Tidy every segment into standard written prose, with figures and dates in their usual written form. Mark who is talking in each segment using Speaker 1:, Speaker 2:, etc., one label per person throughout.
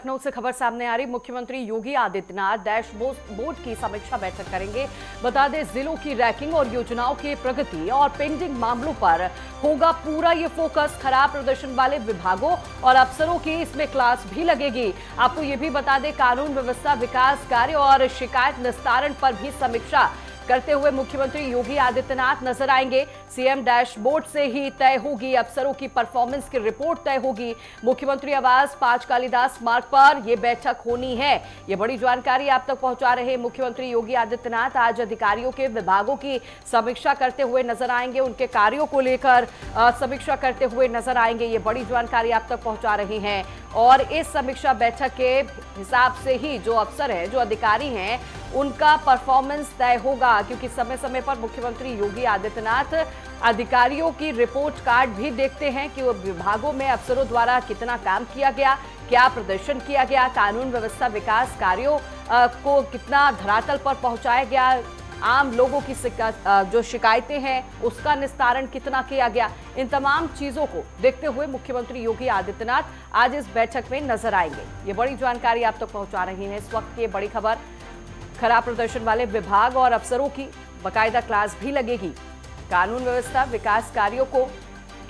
Speaker 1: लखनऊ से खबर सामने आ रही। मुख्यमंत्री योगी आदित्यनाथ डैशबोर्ड की समीक्षा बैठक करेंगे। बता दें, जिलों की रैंकिंग और योजनाओं की प्रगति और पेंडिंग मामलों पर होगा पूरा ये फोकस। खराब प्रदर्शन वाले विभागों और अफसरों की इसमें क्लास भी लगेगी। आपको ये भी बता दें, कानून व्यवस्था, विकास कार्य और शिकायत निस्तारण पर भी समीक्षा करते हुए मुख्यमंत्री योगी आदित्यनाथ नजर आएंगे। सीएम डैशबोर्ड से ही तय होगी अफसरों की परफॉर्मेंस की रिपोर्ट तय होगी। मुख्यमंत्री आवास 5 कालिदास मार्ग पर यह बैठक होनी है। यह बड़ी जानकारी आप तक पहुंचा रहे मुख्यमंत्री योगी आदित्यनाथ आज अधिकारियों के विभागों की समीक्षा करते हुए नजर आएंगे। उनके कार्यों को लेकर समीक्षा करते हुए नजर आएंगे। ये बड़ी जानकारी आप तक पहुंचा रही हैं और इस समीक्षा बैठक के हिसाब से ही जो अफसर हैं, जो अधिकारी हैं, उनका परफॉर्मेंस तय होगा, क्योंकि समय समय पर मुख्यमंत्री योगी आदित्यनाथ अधिकारियों की रिपोर्ट कार्ड भी देखते हैं कि वो विभागों में अफसरों द्वारा कितना काम किया गया, क्या प्रदर्शन किया गया, कानून व्यवस्था विकास कार्यों को कितना धरातल पर पहुंचाया गया, आम लोगों की जो शिकायतें हैं उसका निस्तारण कितना किया गया। इन तमाम चीजों को देखते हुए मुख्यमंत्री योगी आदित्यनाथ आज इस बैठक में नजर आएंगे। ये बड़ी जानकारी आप तक पहुंचा रही है इस वक्त की बड़ी खबर। खराब प्रदर्शन वाले विभाग और अफसरों की बाकायदा क्लास भी लगेगी। कानून व्यवस्था विकास कार्यों को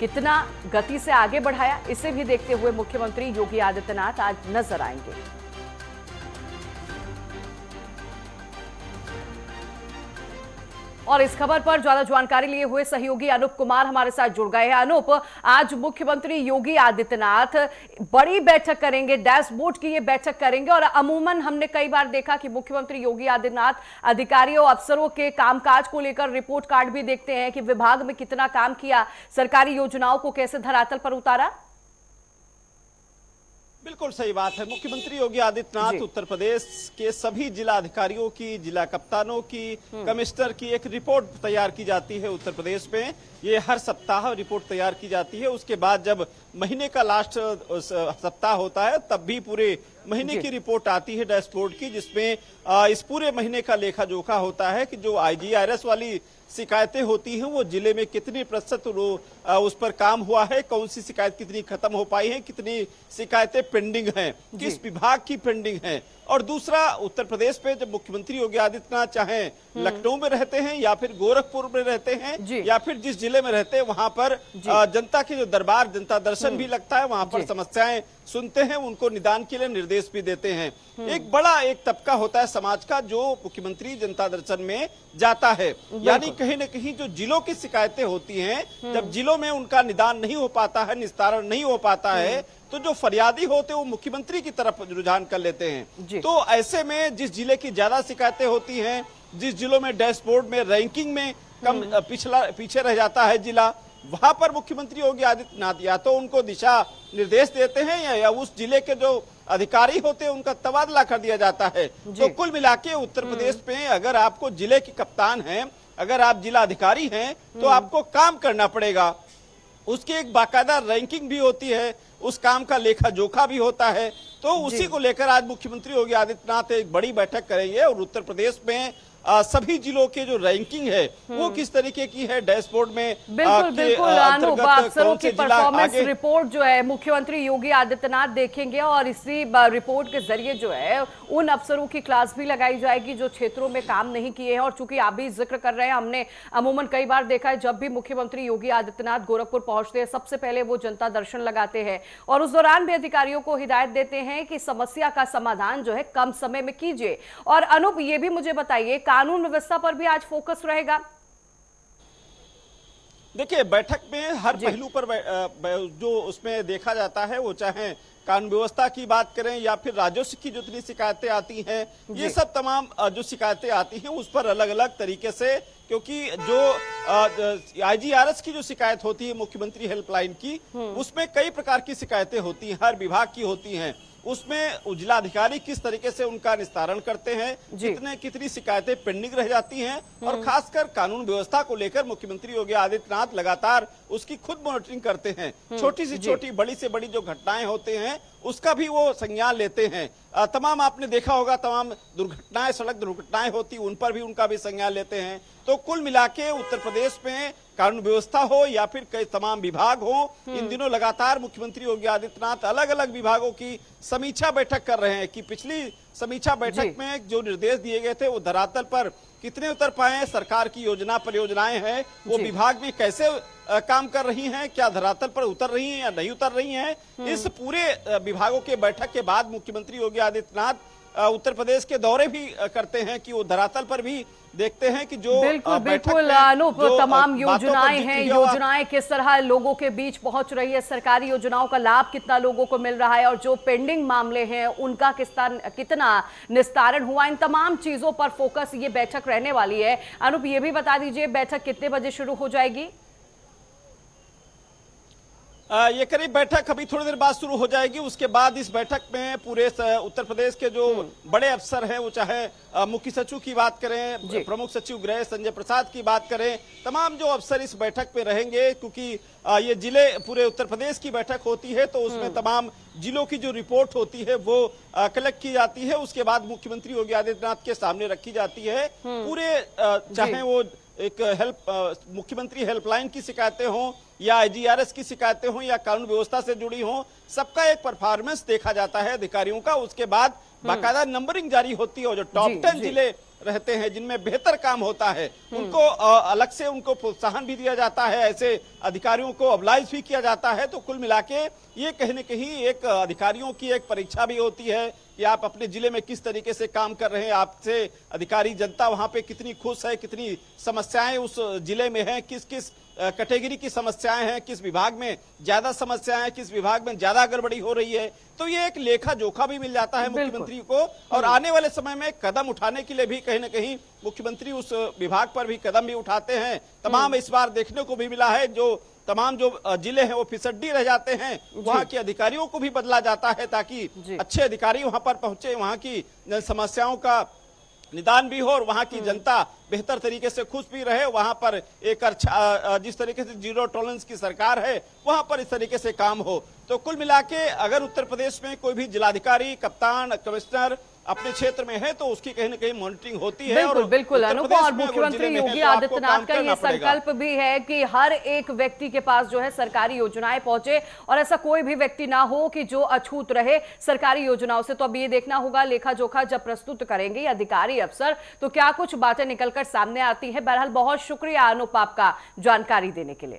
Speaker 1: कितना गति से आगे बढ़ाया, इसे भी देखते हुए मुख्यमंत्री योगी आदित्यनाथ आज नजर आएंगे। और इस खबर पर ज्यादा जानकारी लिए हुए सहयोगी अनूप कुमार हमारे साथ जुड़ गए हैं। अनूप, आज मुख्यमंत्री योगी आदित्यनाथ बड़ी बैठक करेंगे, डैशबोर्ड की ये बैठक करेंगे और अमूमन हमने कई बार देखा कि मुख्यमंत्री योगी आदित्यनाथ अधिकारियों अफसरों के कामकाज को लेकर रिपोर्ट कार्ड भी देखते हैं कि विभाग में कितना काम किया, सरकारी योजनाओं को कैसे धरातल पर उतारा।
Speaker 2: बिल्कुल सही बात है। मुख्यमंत्री योगी आदित्यनाथ उत्तर प्रदेश के सभी जिला अधिकारियों की, जिला कप्तानों की, कमिश्नर की एक रिपोर्ट तैयार की जाती है उत्तर प्रदेश में। ये हर सप्ताह रिपोर्ट तैयार की जाती है। उसके बाद जब महीने का लास्ट सप्ताह होता है तब भी पूरे महीने की रिपोर्ट आती है डैशबोर्ड की, जिसमें इस पूरे महीने का लेखा जोखा होता है कि जो IGRS वाली शिकायतें होती हैं वो जिले में कितनी प्रतिशत उस पर काम हुआ है, कौन सी शिकायत कितनी खत्म हो पाई है, कितनी शिकायतें पेंडिंग हैं, किस विभाग की पेंडिंग हैं। और दूसरा, उत्तर प्रदेश पे जब मुख्यमंत्री योगी आदित्यनाथ चाहे लखनऊ में रहते हैं या फिर गोरखपुर में रहते हैं या फिर जिस जिले में रहते हैं वहां पर जनता के जो दरबार, जनता दर्शन भी लगता है, वहां पर समस्याएं सुनते हैं, उनको निदान के लिए निर्देश भी देते हैं। एक बड़ा एक तबका होता है समाज का जो मुख्यमंत्री जनता दर्शन में जाता है, यानी कहीं न कहीं जो जिलों की शिकायतें होती हैं, जब जिलों में उनका निदान नहीं हो पाता है, निस्तारण नहीं हो पाता है, तो जो फरियादी होते हैं वो मुख्यमंत्री की तरफ रुझान कर लेते हैं। तो ऐसे में जिस जिले की ज्यादा शिकायतें होती हैं, जिस जिलों में डैशबोर्ड में रैंकिंग में कम पीछे रह जाता है जिला, वहां पर मुख्यमंत्री योगी आदित्यनाथ या तो उनको दिशा निर्देश देते हैं या उस जिले के जो अधिकारी होते हैं उनका तबादला कर दिया जाता है। तो कुल मिला के उत्तर प्रदेश में अगर आपको जिले के कप्तान हैं, अगर आप जिला अधिकारी हैं, तो आपको काम करना पड़ेगा। उसकी एक बाकायदा रैंकिंग भी होती है, उस काम का लेखा जोखा भी होता है। तो उसी को लेकर आज मुख्यमंत्री योगी आदित्यनाथ एक बड़ी बैठक करेंगे और उत्तर प्रदेश में सभी जिलों के जो रैंकिंग है वो किस तरीके की है डैशबोर्ड में
Speaker 1: बिल्कुल अफसरों की परफॉर्मेंस रिपोर्ट जो है मुख्यमंत्री योगी आदित्यनाथ देखेंगे और इसी रिपोर्ट के जरिए जो है उन अफसरों की क्लास भी लगाई जाएगी जो क्षेत्रों में काम नहीं किए हैं। और चूंकि आप भी जिक्र कर रहे हैं, हमने अमूमन कई बार देखा है जब भी मुख्यमंत्री योगी आदित्यनाथ गोरखपुर पहुंचते हैं सबसे पहले वो जनता दर्शन लगाते हैं और उस दौरान भी अधिकारियों को हिदायत देते हैं कि समस्या का समाधान जो है कम समय में कीजिए। और अनूप, ये भी मुझे बताइए, कानून व्यवस्था पर भी आज फोकस रहेगा।
Speaker 2: देखिए, बैठक में हर पहलू पर जो उसमें देखा जाता है, वो चाहे कानून व्यवस्था की बात करें या फिर राजस्व की जितनी शिकायतें आती हैं, ये सब तमाम जो शिकायतें आती हैं उस पर अलग अलग तरीके से, क्योंकि जो IGRS की जो शिकायत होती है मुख्यमंत्री हेल्पलाइन की, उसमें कई प्रकार की शिकायतें होती हैं, हर विभाग की होती हैं। उसमें जिलाधिकारी किस तरीके से उनका निस्तारण करते हैं, कितनी शिकायतें पेंडिंग रह जाती हैं और खासकर कानून व्यवस्था को लेकर मुख्यमंत्री योगी आदित्यनाथ लगातार उसकी खुद मॉनिटरिंग करते हैं। छोटी से छोटी, बड़ी से बड़ी जो घटनाएं होते हैं उसका भी वो संज्ञान लेते हैं। तमाम आपने देखा होगा तमाम दुर्घटनाएं, सड़क दुर्घटनाएं होती, उन पर भी उनका भी संज्ञान लेते हैं। तो कुल मिला के उत्तर प्रदेश में कानून व्यवस्था हो या फिर कई तमाम विभाग हो, इन दिनों लगातार मुख्यमंत्री योगी आदित्यनाथ अलग अलग विभागों की समीक्षा बैठक कर रहे हैं कि पिछली समीक्षा बैठक में जो निर्देश दिए गए थे वो धरातल पर कितने उतर पाए हैं, सरकार की योजना परियोजनाएं हैं वो विभाग में कैसे काम कर रही हैं, क्या धरातल पर उतर रही हैं या नहीं उतर रही हैं। इस पूरे विभागों के बैठक के बाद मुख्यमंत्री योगी आदित्यनाथ उत्तर प्रदेश के दौरे भी करते हैं कि वो धरातल पर भी देखते हैं कि जो
Speaker 1: बिल्कुल अनूप, तमाम योजनाएं हैं, योजनाएं किस तरह लोगों के बीच पहुंच रही है, सरकारी योजनाओं का लाभ कितना लोगों को मिल रहा है और जो पेंडिंग मामले हैं उनका कितना निस्तारण हुआ, इन तमाम चीजों पर फोकस ये बैठक रहने वाली है। अनूप, ये भी बता दीजिए बैठक कितने बजे शुरू हो जाएगी?
Speaker 2: ये करीब बैठक अभी थोड़ी देर बाद शुरू हो जाएगी। उसके बाद इस बैठक में पूरे उत्तर प्रदेश के जो बड़े अफसर हैं, वो चाहे मुख्य सचिव की बात करें, प्रमुख सचिव गृह संजय प्रसाद की बात करें, तमाम जो अफसर इस बैठक में रहेंगे, क्योंकि ये जिले पूरे उत्तर प्रदेश की बैठक होती है तो उसमें तमाम जिलों की जो रिपोर्ट होती है वो कलेक्ट की जाती है। उसके बाद मुख्यमंत्री योगी आदित्यनाथ के सामने रखी जाती है। पूरे चाहे वो एक मुख्यमंत्री हेल्पलाइन की शिकायतें हों या IGRS की शिकायतें हों या कानून व्यवस्था से जुड़ी हों, सबका एक परफॉर्मेंस देखा जाता है अधिकारियों का। उसके बाद बाकायदा नंबरिंग जारी होती है और जो टॉप 10 जिले रहते हैं जिनमें बेहतर काम होता है उनको अलग से उनको प्रोत्साहन भी दिया जाता है, ऐसे अधिकारियों को ऑब्लाइज भी किया जाता है। तो कुल मिला के ये कहीं न कहीं एक अधिकारियों की एक परीक्षा भी होती है कि आप अपने जिले में किस तरीके से काम कर रहे हैं, आपसे अधिकारी जनता वहां पे कितनी खुश है, कितनी समस्याएं उस जिले में हैं, किस किस कैटेगरी की समस्याएं हैं, किस विभाग में ज्यादा समस्याएं हैं, किस विभाग में ज्यादा गड़बड़ी हो रही है। तो ये एक लेखा जोखा भी मिल जाता है मुख्यमंत्री को और आने वाले समय में कदम उठाने के लिए भी कहीं न कहीं मुख्यमंत्री उस विभाग पर भी कदम भी उठाते हैं। तमाम इस बार देखने को भी मिला है जो तमाम जो जिले हैं वो फिसड्डी रह जाते हैं, वहां के अधिकारियों को भी बदला जाता है ताकि अच्छे अधिकारी वहां पर पहुंचे, वहां की समस्याओं का निदान भी हो और वहां की जनता बेहतर तरीके से खुश भी रहे। वहां पर एक अच्छा जिस तरीके से जीरो टॉलरेंस की सरकार है वहां पर इस तरीके से काम हो। तो कुल मिला के अगर उत्तर प्रदेश में कोई भी जिलाधिकारी, कप्तान, कमिश्नर अपने क्षेत्र में है तो उसकी कहीं न कहीं मॉनिटरिंग होती है।
Speaker 1: बिल्कुल बिल्कुल अनूप, और मुख्यमंत्री योगी आदित्यनाथ का ये संकल्प भी है कि हर एक व्यक्ति के पास जो है सरकारी योजनाएं पहुंचे और ऐसा कोई भी व्यक्ति ना हो कि जो अछूत रहे सरकारी योजनाओं से। तो अब ये देखना होगा लेखा जोखा जब प्रस्तुत करेंगे अधिकारी अफसर तो क्या कुछ बातें निकलकर सामने आती है। बहरहाल बहुत शुक्रिया अनूप आपका जानकारी देने के लिए।